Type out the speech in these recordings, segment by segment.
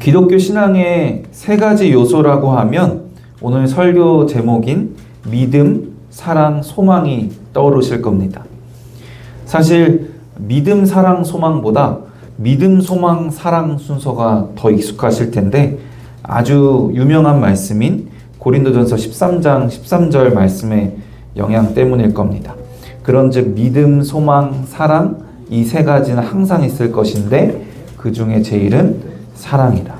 기독교 신앙의 세 가지 요소라고 하면 오늘 설교 제목인 믿음, 사랑, 소망이 떠오르실 겁니다. 사실 믿음, 사랑, 소망보다 믿음, 소망, 사랑 순서가 더 익숙하실 텐데 아주 유명한 말씀인 고린도전서 13장 13절 말씀의 영향 때문일 겁니다. 그런즉 믿음, 소망, 사랑 이 세 가지는 항상 있을 것인데 그 중에 제일은 사랑이다.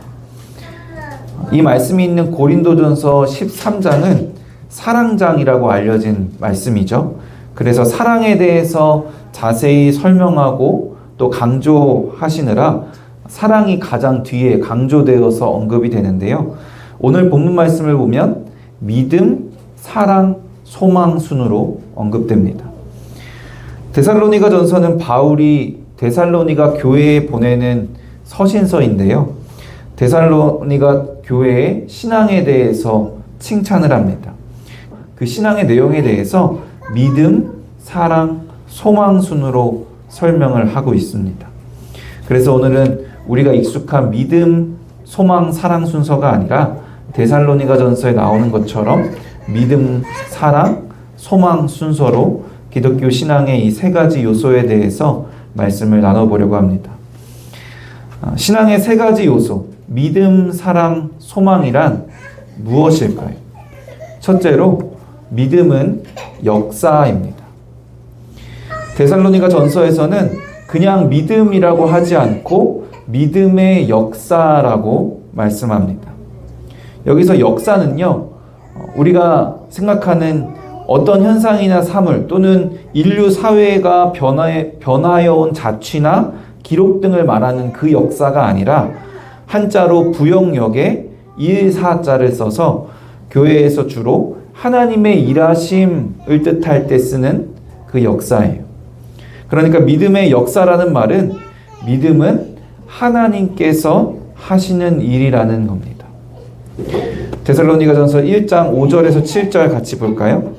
이 말씀이 있는 고린도전서 13장은 사랑장이라고 알려진 말씀이죠. 그래서 사랑에 대해서 자세히 설명하고 또 강조하시느라 사랑이 가장 뒤에 강조되어서 언급이 되는데요. 오늘 본문 말씀을 보면 믿음, 사랑, 소망 순으로 언급됩니다. 데살로니가 전서는 바울이 데살로니가 교회에 보내는 서신서인데요. 데살로니가 교회의 신앙에 대해서 칭찬을 합니다. 그 신앙의 내용에 대해서 믿음, 사랑, 소망 순으로 설명을 하고 있습니다. 그래서 오늘은 우리가 익숙한 믿음, 소망, 사랑 순서가 아니라 데살로니가 전서에 나오는 것처럼 믿음, 사랑, 소망 순서로 기독교 신앙의 이 세 가지 요소에 대해서 말씀을 나눠보려고 합니다. 신앙의 세 가지 요소, 믿음, 사랑, 소망이란 무엇일까요? 첫째로 믿음은 역사입니다. 데살로니가 전서에서는 그냥 믿음이라고 하지 않고 믿음의 역사라고 말씀합니다. 여기서 역사는요, 우리가 생각하는 어떤 현상이나 사물 또는 인류 사회가 변화해 온 자취나 기록 등을 말하는 그 역사가 아니라 한자로 부역역에 일사자를 써서 교회에서 주로 하나님의 일하심을 뜻할 때 쓰는 그 역사예요. 그러니까 믿음의 역사라는 말은 믿음은 하나님께서 하시는 일이라는 겁니다. 데살로니가전서 1장 5절에서 7절 같이 볼까요?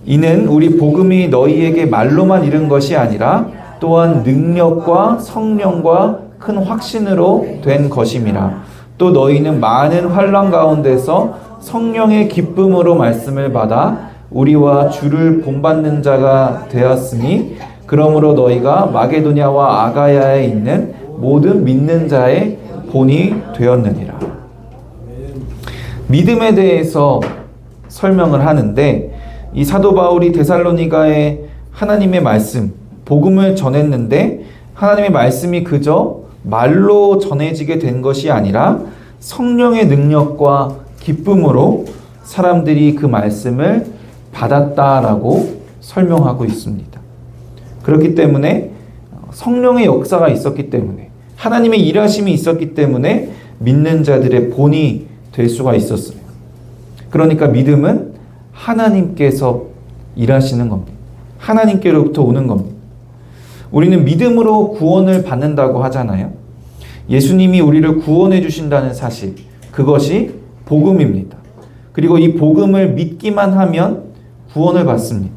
이는 우리 복음이 너희에게 말로만 이른 것이 아니라 또한 능력과 성령과 큰 확신으로 된 것임이라. 또 너희는 많은 환난 가운데서 성령의 기쁨으로 말씀을 받아 우리와 주를 본받는 자가 되었으니 그러므로 너희가 마게도냐와 아가야에 있는 모든 믿는 자의 본이 되었느니라. 믿음에 대해서 설명을 하는데 이 사도 바울이 데살로니가에 하나님의 말씀, 복음을 전했는데 하나님의 말씀이 그저 말로 전해지게 된 것이 아니라 성령의 능력과 기쁨으로 사람들이 그 말씀을 받았다라고 설명하고 있습니다. 그렇기 때문에 성령의 역사가 있었기 때문에 하나님의 일하심이 있었기 때문에 믿는 자들의 본이 될 수가 있었어요. 그러니까 믿음은 하나님께서 일하시는 겁니다. 하나님께로부터 오는 겁니다. 우리는 믿음으로 구원을 받는다고 하잖아요. 예수님이 우리를 구원해 주신다는 사실, 그것이 복음입니다. 그리고 이 복음을 믿기만 하면 구원을 받습니다.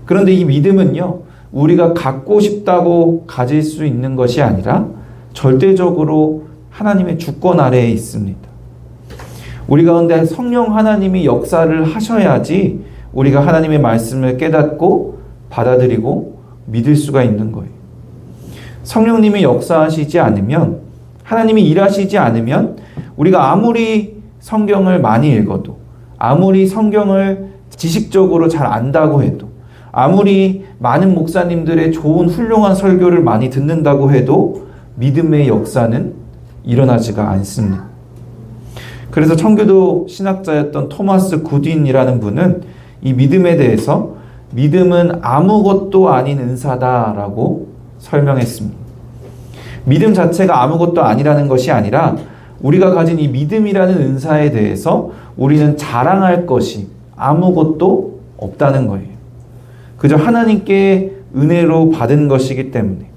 그런데 이 믿음은요, 우리가 갖고 싶다고 가질 수 있는 것이 아니라 절대적으로 하나님의 주권 아래에 있습니다. 우리 가운데 성령 하나님이 역사를 하셔야지 우리가 하나님의 말씀을 깨닫고 받아들이고 믿을 수가 있는 거예요. 성령님이 역사하시지 않으면, 하나님이 일하시지 않으면 우리가 아무리 성경을 많이 읽어도, 아무리 성경을 지식적으로 잘 안다고 해도, 아무리 많은 목사님들의 좋은 훌륭한 설교를 많이 듣는다고 해도 믿음의 역사는 일어나지가 않습니다. 그래서 청교도 신학자였던 토마스 구딘이라는 분은 이 믿음에 대해서 믿음은 아무것도 아닌 은사다라고 설명했습니다. 믿음 자체가 아무것도 아니라는 것이 아니라 우리가 가진 이 믿음이라는 은사에 대해서 우리는 자랑할 것이 아무것도 없다는 거예요. 그저 하나님께 은혜로 받은 것이기 때문에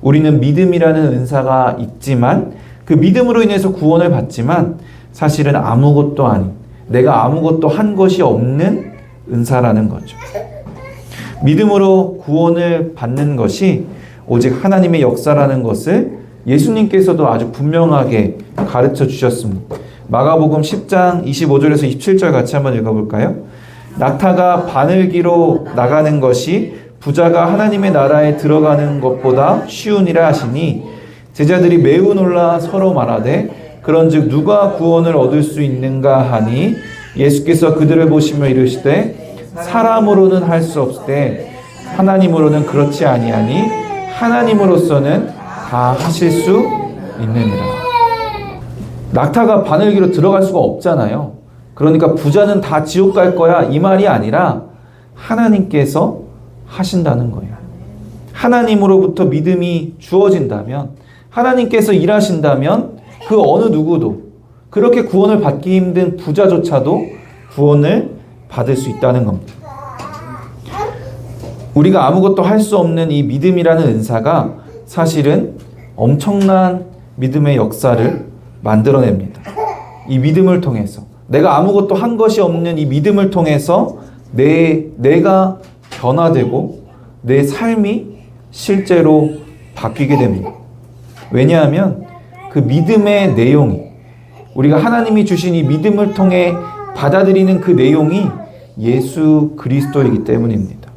우리는 믿음이라는 은사가 있지만 그 믿음으로 인해서 구원을 받지만 사실은 아무것도 아닌, 내가 아무것도 한 것이 없는 은사라는 거죠. 믿음으로 구원을 받는 것이 오직 하나님의 역사라는 것을 예수님께서도 아주 분명하게 가르쳐 주셨습니다. 마가복음 10장 25절에서 27절 같이 한번 읽어볼까요? 낙타가 바늘기로 나가는 것이 부자가 하나님의 나라에 들어가는 것보다 쉬우니라 하시니 제자들이 매우 놀라 서로 말하되 그런즉 누가 구원을 얻을 수 있는가 하니 예수께서 그들을 보시며 이르시되 사람으로는 할 수 없으되 하나님으로는 그렇지 아니하니 하나님으로서는 다 하실 수 있느니라. 낙타가 바늘기로 들어갈 수가 없잖아요. 그러니까 부자는 다 지옥 갈 거야 이 말이 아니라 하나님께서 하신다는 거예요. 하나님으로부터 믿음이 주어진다면, 하나님께서 일하신다면 그 어느 누구도, 그렇게 구원을 받기 힘든 부자조차도 구원을 받을 수 있다는 겁니다. 우리가 아무것도 할 수 없는 이 믿음이라는 은사가 사실은 엄청난 믿음의 역사를 만들어냅니다. 이 믿음을 통해서, 내가 아무것도 한 것이 없는 이 믿음을 통해서 내가 변화되고 내 삶이 실제로 바뀌게 됩니다. 왜냐하면 그 믿음의 내용이, 우리가 하나님이 주신 이 믿음을 통해 받아들이는 그 내용이 예수 그리스도이기 때문입니다.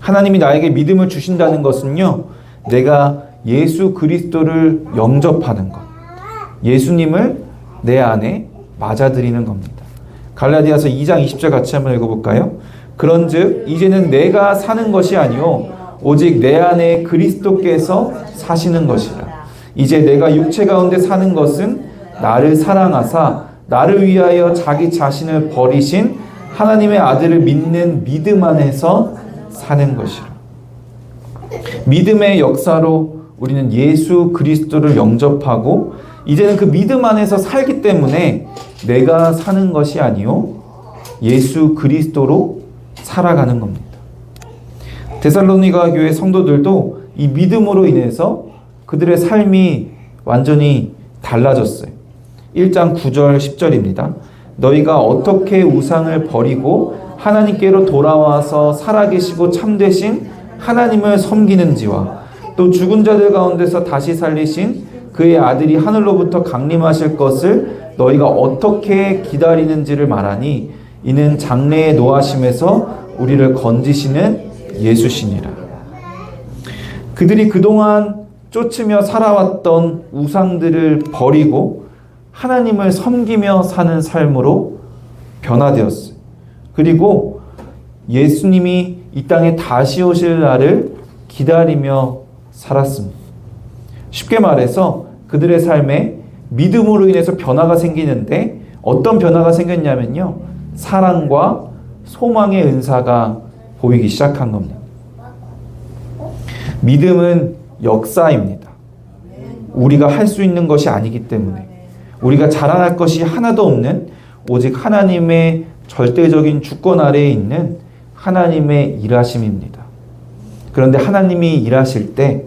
하나님이 나에게 믿음을 주신다는 것은요, 내가 예수 그리스도를 영접하는 것, 예수님을 내 안에 맞아들이는 겁니다. 갈라디아서 2장 20절 같이 한번 읽어볼까요? 그런즉 이제는 내가 사는 것이 아니요 오직 내 안에 그리스도께서 사시는 것이라. 이제 내가 육체 가운데 사는 것은 나를 사랑하사 나를 위하여 자기 자신을 버리신 하나님의 아들을 믿는 믿음 안에서 사는 것이라. 믿음의 역사로 우리는 예수 그리스도를 영접하고 이제는 그 믿음 안에서 살기 때문에 내가 사는 것이 아니요 예수 그리스도로 살아가는 겁니다. 데살로니가 교회 성도들도 이 믿음으로 인해서 그들의 삶이 완전히 달라졌어요. 1장 9절 10절입니다. 너희가 어떻게 우상을 버리고 하나님께로 돌아와서 살아계시고 참되신 하나님을 섬기는지와 또 죽은 자들 가운데서 다시 살리신 그의 아들이 하늘로부터 강림하실 것을 너희가 어떻게 기다리는지를 말하니 이는 장래의 노하심에서 우리를 건지시는 예수시니라. 그들이 그동안 쫓으며 살아왔던 우상들을 버리고 하나님을 섬기며 사는 삶으로 변화되었어요. 그리고 예수님이 이 땅에 다시 오실 날을 기다리며 살았습니다. 쉽게 말해서 그들의 삶에 믿음으로 인해서 변화가 생기는데 어떤 변화가 생겼냐면요, 사랑과 소망의 은사가 보이기 시작한 겁니다. 믿음은 역사입니다. 우리가 할 수 있는 것이 아니기 때문에, 우리가 자랑할 것이 하나도 없는 오직 하나님의 절대적인 주권 아래에 있는 하나님의 일하심입니다. 그런데 하나님이 일하실 때,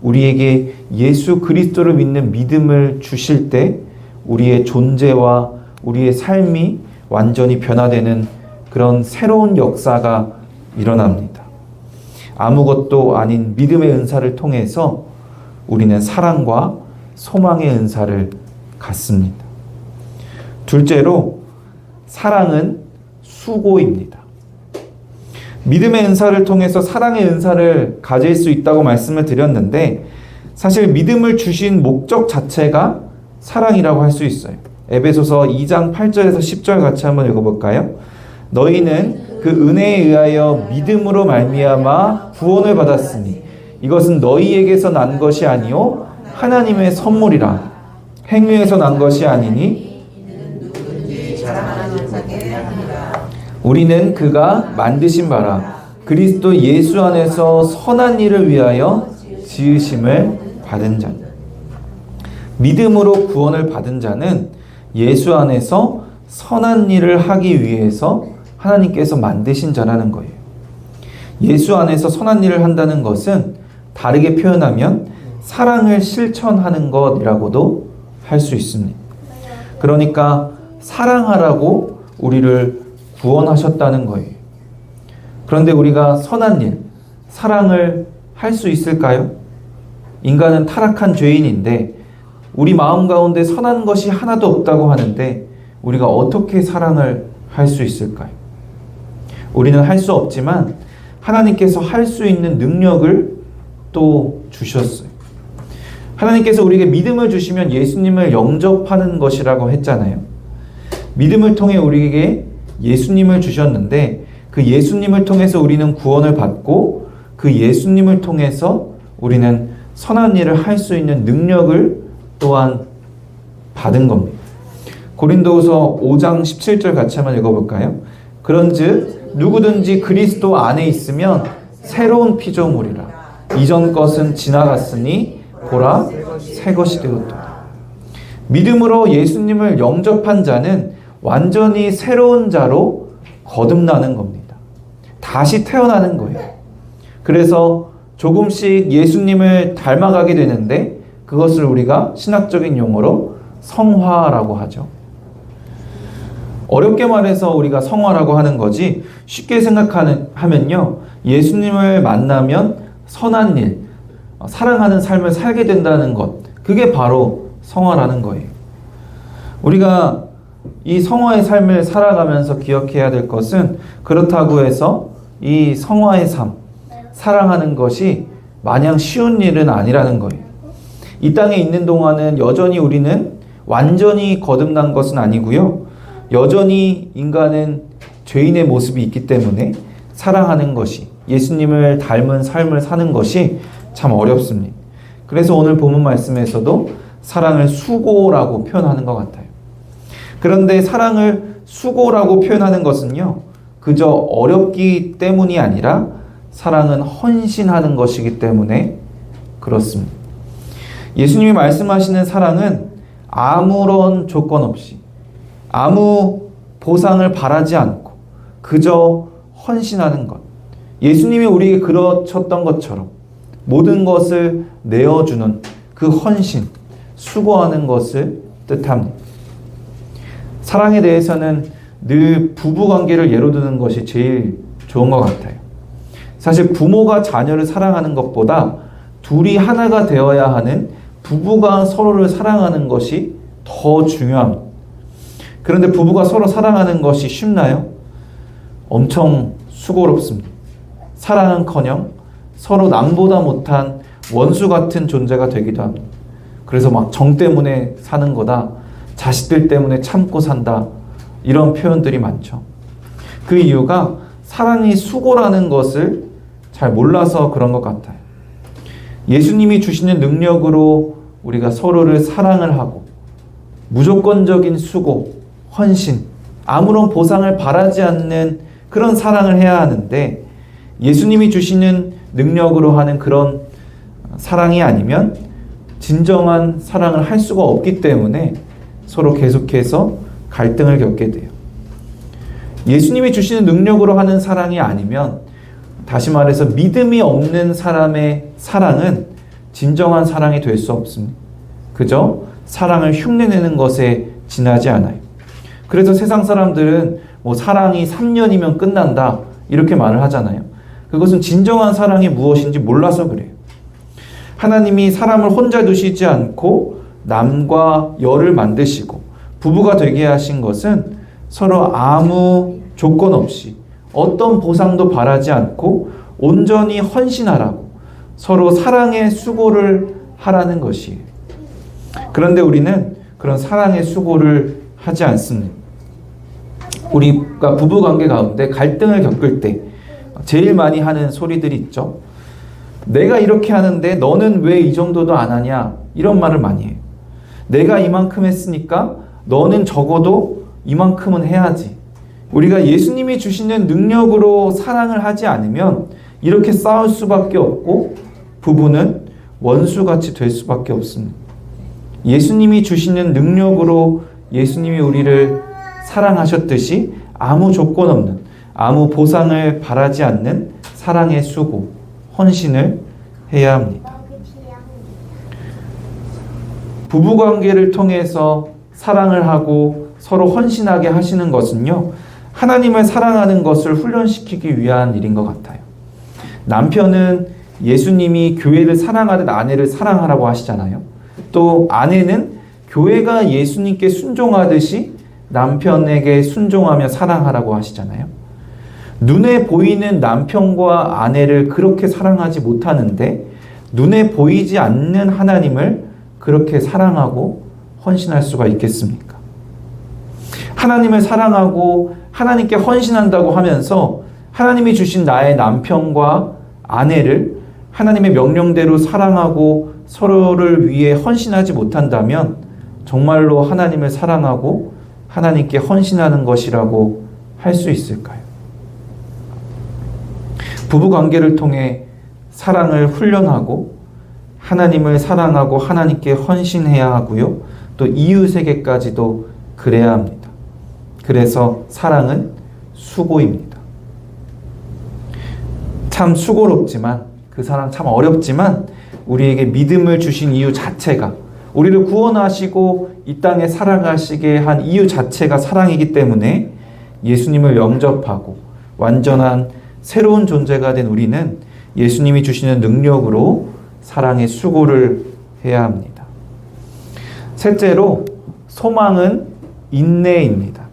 우리에게 예수 그리스도를 믿는 믿음을 주실 때 우리의 존재와 우리의 삶이 완전히 변화되는 그런 새로운 역사가 일어납니다. 아무것도 아닌 믿음의 은사를 통해서 우리는 사랑과 소망의 은사를 갖습니다. 둘째로, 사랑은 수고입니다. 믿음의 은사를 통해서 사랑의 은사를 가질 수 있다고 말씀을 드렸는데 사실 믿음을 주신 목적 자체가 사랑이라고 할 수 있어요. 에베소서 2장 8절에서 10절 같이 한번 읽어볼까요? 너희는 그 은혜에 의하여 믿음으로 말미암아 구원을 받았으니 이것은 너희에게서 난 것이 아니요 하나님의 선물이라. 행위에서 난 것이 아니니 우리는 그가 만드신 바라 그리스도 예수 안에서 선한 일을 위하여 지으심을 받은 자. 믿음으로 구원을 받은 자는 예수 안에서 선한 일을 하기 위해서 하나님께서 만드신 자라는 거예요. 예수 안에서 선한 일을 한다는 것은 다르게 표현하면 사랑을 실천하는 것이라고도 할 수 있습니다. 그러니까 사랑하라고 우리를 구원하셨다는 거예요. 그런데 우리가 선한 일, 사랑을 할 수 있을까요? 인간은 타락한 죄인인데 우리 마음 가운데 선한 것이 하나도 없다고 하는데 우리가 어떻게 사랑을 할 수 있을까요? 우리는 할 수 없지만 하나님께서 할 수 있는 능력을 또 주셨어요. 하나님께서 우리에게 믿음을 주시면 예수님을 영접하는 것이라고 했잖아요. 믿음을 통해 우리에게 예수님을 주셨는데 그 예수님을 통해서 우리는 구원을 받고 그 예수님을 통해서 우리는 선한 일을 할 수 있는 능력을 또한 받은 겁니다. 고린도후서 5장 17절 같이 한번 읽어볼까요? 그런즉 누구든지 그리스도 안에 있으면 새로운 피조물이라. 이전 것은 지나갔으니 보라 새 것이 되었도다. 믿음으로 예수님을 영접한 자는 완전히 새로운 자로 거듭나는 겁니다. 다시 태어나는 거예요. 그래서 조금씩 예수님을 닮아가게 되는데 그것을 우리가 신학적인 용어로 성화라고 하죠. 어렵게 말해서 우리가 성화라고 하는 거지 쉽게 생각하면요. 예수님을 만나면 선한 일, 사랑하는 삶을 살게 된다는 것, 그게 바로 성화라는 거예요. 우리가 이 성화의 삶을 살아가면서 기억해야 될 것은 그렇다고 해서 이 성화의 삶, 사랑하는 것이 마냥 쉬운 일은 아니라는 거예요. 이 땅에 있는 동안은 여전히 우리는 완전히 거듭난 것은 아니고요. 여전히 인간은 죄인의 모습이 있기 때문에 사랑하는 것이, 예수님을 닮은 삶을 사는 것이 참 어렵습니다. 그래서 오늘 본문 말씀에서도 사랑을 수고라고 표현하는 것 같아요. 그런데 사랑을 수고라고 표현하는 것은요, 그저 어렵기 때문이 아니라 사랑은 헌신하는 것이기 때문에 그렇습니다. 예수님이 말씀하시는 사랑은 아무런 조건 없이, 아무 보상을 바라지 않고 그저 헌신하는 것. 예수님이 우리에게 그러셨던 것처럼 모든 것을 내어주는 그 헌신, 수고하는 것을 뜻합니다. 사랑에 대해서는 늘 부부관계를 예로 드는 것이 제일 좋은 것 같아요. 사실 부모가 자녀를 사랑하는 것보다 둘이 하나가 되어야 하는 부부가 서로를 사랑하는 것이 더 중요합니다. 그런데 부부가 서로 사랑하는 것이 쉽나요? 엄청 수고롭습니다. 사랑은커녕 서로 남보다 못한 원수 같은 존재가 되기도 합니다. 그래서 막 정 때문에 사는 거다, 자식들 때문에 참고 산다, 이런 표현들이 많죠. 그 이유가 사랑이 수고라는 것을 잘 몰라서 그런 것 같아요. 예수님이 주시는 능력으로 우리가 서로를 사랑을 하고 무조건적인 수고, 헌신, 아무런 보상을 바라지 않는 그런 사랑을 해야 하는데 예수님이 주시는 능력으로 하는 그런 사랑이 아니면 진정한 사랑을 할 수가 없기 때문에 서로 계속해서 갈등을 겪게 돼요. 예수님이 주시는 능력으로 하는 사랑이 아니면, 다시 말해서 믿음이 없는 사람의 사랑은 진정한 사랑이 될 수 없습니다. 그저 사랑을 흉내내는 것에 지나지 않아요. 그래서 세상 사람들은 뭐 사랑이 3년이면 끝난다 이렇게 말을 하잖아요. 그것은 진정한 사랑이 무엇인지 몰라서 그래요. 하나님이 사람을 혼자 두시지 않고 남과 여를 만드시고 부부가 되게 하신 것은 서로 아무 조건 없이 어떤 보상도 바라지 않고 온전히 헌신하라고, 서로 사랑의 수고를 하라는 것이에요. 그런데 우리는 그런 사랑의 수고를 하지 않습니다. 우리가 부부관계 가운데 갈등을 겪을 때 제일 많이 하는 소리들이 있죠. 내가 이렇게 하는데 너는 왜 이 정도도 안 하냐, 이런 말을 많이 해요. 내가 이만큼 했으니까 너는 적어도 이만큼은 해야지. 우리가 예수님이 주시는 능력으로 사랑을 하지 않으면 이렇게 싸울 수밖에 없고 부부는 원수같이 될 수밖에 없습니다. 예수님이 주시는 능력으로 예수님이 우리를 사랑하셨듯이 아무 조건 없는, 아무 보상을 바라지 않는 사랑의 수고, 헌신을 해야 합니다. 부부관계를 통해서 사랑을 하고 서로 헌신하게 하시는 것은요, 하나님을 사랑하는 것을 훈련시키기 위한 일인 것 같아요. 남편은 예수님이 교회를 사랑하듯 아내를 사랑하라고 하시잖아요. 또 아내는 교회가 예수님께 순종하듯이 남편에게 순종하며 사랑하라고 하시잖아요. 눈에 보이는 남편과 아내를 그렇게 사랑하지 못하는데 눈에 보이지 않는 하나님을 그렇게 사랑하고 헌신할 수가 있겠습니까? 하나님을 사랑하고 하나님께 헌신한다고 하면서 하나님이 주신 나의 남편과 아내를 하나님의 명령대로 사랑하고 서로를 위해 헌신하지 못한다면 정말로 하나님을 사랑하고 하나님께 헌신하는 것이라고 할 수 있을까요? 부부 관계를 통해 사랑을 훈련하고 하나님을 사랑하고 하나님께 헌신해야 하고요. 또 이웃에게까지도 그래야 합니다. 그래서 사랑은 수고입니다. 참 수고롭지만 그 사랑 참 어렵지만 우리에게 믿음을 주신 이유 자체가 우리를 구원하시고 이 땅에 살아가시게 한 이유 자체가 사랑이기 때문에 예수님을 영접하고 완전한 새로운 존재가 된 우리는 예수님이 주시는 능력으로 사랑의 수고를 해야 합니다. 셋째로 소망은 인내입니다.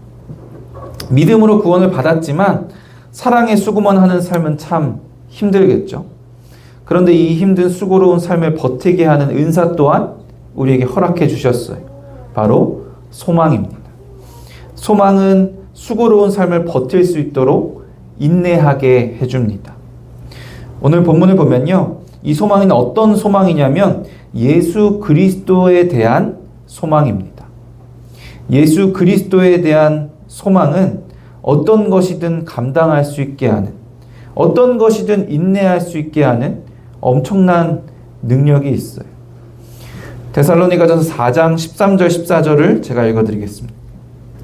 믿음으로 구원을 받았지만 사랑의 수고만 하는 삶은 참 힘들겠죠. 그런데 이 힘든 수고로운 삶을 버티게 하는 은사 또한 우리에게 허락해 주셨어요. 바로 소망입니다. 소망은 수고로운 삶을 버틸 수 있도록 인내하게 해줍니다. 오늘 본문을 보면요. 이 소망은 어떤 소망이냐면 예수 그리스도에 대한 소망입니다. 예수 그리스도에 대한 소망은 어떤 것이든 감당할 수 있게 하는, 어떤 것이든 인내할 수 있게 하는 엄청난 능력이 있어요. 데살로니가전서 4장 13절 14절을 제가 읽어드리겠습니다.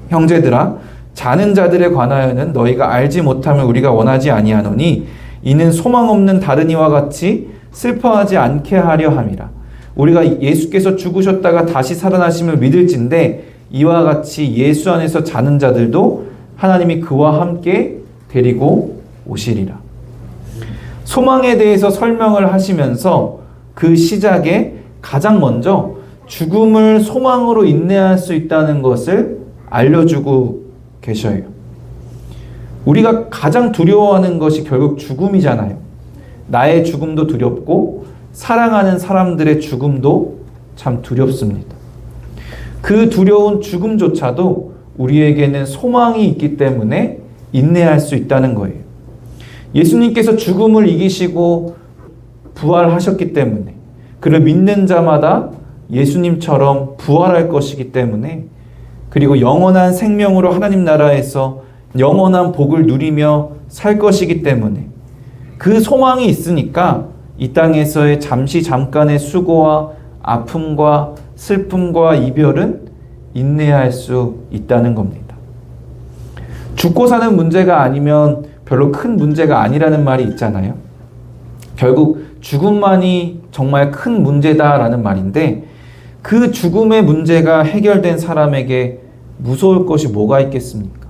형제들아 자는 자들에 관하여는 너희가 알지 못함을 우리가 원하지 아니하노니 이는 소망 없는 다른 이와 같이 슬퍼하지 않게 하려 함이라. 우리가 예수께서 죽으셨다가 다시 살아나심을 믿을진데 이와 같이 예수 안에서 자는 자들도 하나님이 그와 함께 데리고 오시리라. 소망에 대해서 설명을 하시면서 그 시작에 가장 먼저 죽음을 소망으로 인내할 수 있다는 것을 알려주고 계셔요. 우리가 가장 두려워하는 것이 결국 죽음이잖아요. 나의 죽음도 두렵고 사랑하는 사람들의 죽음도 참 두렵습니다. 그 두려운 죽음조차도 우리에게는 소망이 있기 때문에 인내할 수 있다는 거예요. 예수님께서 죽음을 이기시고 부활하셨기 때문에 그를 믿는 자마다 예수님처럼 부활할 것이기 때문에 그리고 영원한 생명으로 하나님 나라에서 영원한 복을 누리며 살 것이기 때문에 그 소망이 있으니까 이 땅에서의 잠깐의 수고와 아픔과 슬픔과 이별은 인내할 수 있다는 겁니다. 죽고 사는 문제가 아니면 별로 큰 문제가 아니라는 말이 있잖아요. 결국 죽음만이 정말 큰 문제다라는 말인데 그 죽음의 문제가 해결된 사람에게 무서울 것이 뭐가 있겠습니까?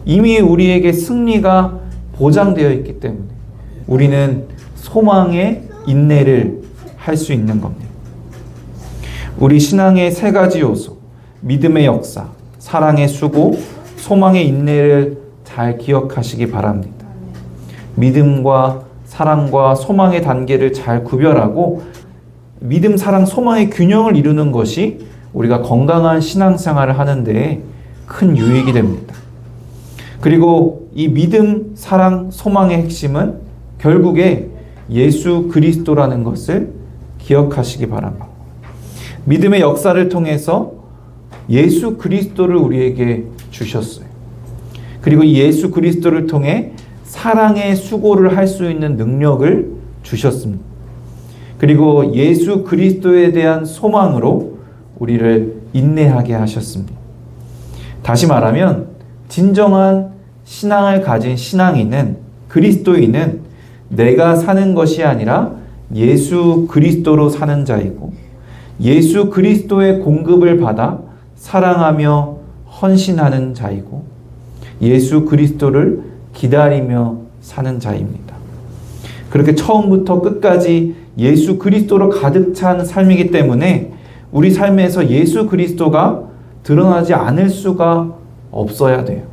이미 우리에게 승리가 보장되어 있기 때문에 우리는 소망의 인내를 할 수 있는 겁니다. 우리 신앙의 세 가지 요소, 믿음의 역사, 사랑의 수고, 소망의 인내를 잘 기억하시기 바랍니다. 믿음과 사랑과 소망의 단계를 잘 구별하고 믿음, 사랑, 소망의 균형을 이루는 것이 우리가 건강한 신앙생활을 하는 데 큰 유익이 됩니다. 그리고 이 믿음, 사랑, 소망의 핵심은 결국에 예수 그리스도라는 것을 기억하시기 바랍니다. 믿음의 역사를 통해서 예수 그리스도를 우리에게 주셨어요. 그리고 예수 그리스도를 통해 사랑의 수고를 할 수 있는 능력을 주셨습니다. 그리고 예수 그리스도에 대한 소망으로 우리를 인내하게 하셨습니다. 다시 말하면 진정한 신앙을 가진 신앙인은, 그리스도인은 내가 사는 것이 아니라 예수 그리스도로 사는 자이고 예수 그리스도의 공급을 받아 사랑하며 헌신하는 자이고 예수 그리스도를 기다리며 사는 자입니다. 그렇게 처음부터 끝까지 예수 그리스도로 가득 찬 삶이기 때문에 우리 삶에서 예수 그리스도가 드러나지 않을 수가 없어야 돼요.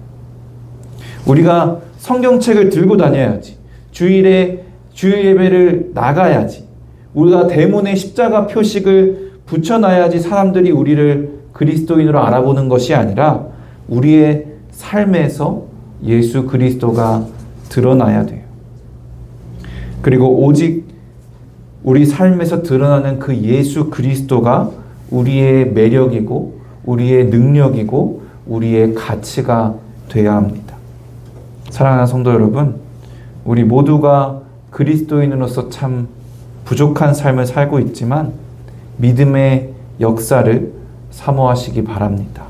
우리가 성경책을 들고 다녀야지. 주일 예배를 나가야지. 우리가 대문에 십자가 표식을 붙여놔야지 사람들이 우리를 그리스도인으로 알아보는 것이 아니라 우리의 삶에서 예수 그리스도가 드러나야 돼요. 그리고 오직 우리 삶에서 드러나는 그 예수 그리스도가 우리의 매력이고 우리의 능력이고 우리의 가치가 되어야 합니다. 사랑하는 성도 여러분, 우리 모두가 그리스도인으로서 참 부족한 삶을 살고 있지만 믿음의 역사를 사모하시기 바랍니다.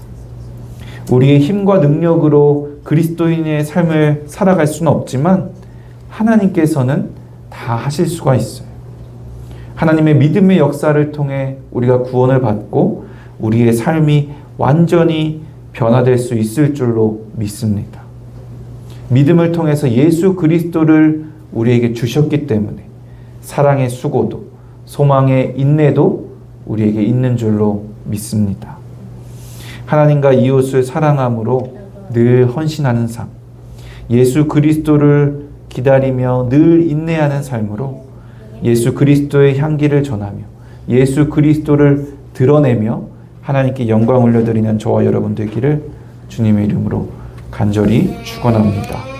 우리의 힘과 능력으로 그리스도인의 삶을 살아갈 수는 없지만 하나님께서는 다 하실 수가 있어요. 하나님의 믿음의 역사를 통해 우리가 구원을 받고 우리의 삶이 완전히 변화될 수 있을 줄로 믿습니다. 믿음을 통해서 예수 그리스도를 우리에게 주셨기 때문에 사랑의 수고도 소망의 인내도 우리에게 있는 줄로 믿습니다. 하나님과 이웃을 사랑함으로 늘 헌신하는 삶, 예수 그리스도를 기다리며 늘 인내하는 삶으로 예수 그리스도의 향기를 전하며 예수 그리스도를 드러내며 하나님께 영광 올려드리는 저와 여러분 되기를 주님의 이름으로 간절히 축원합니다.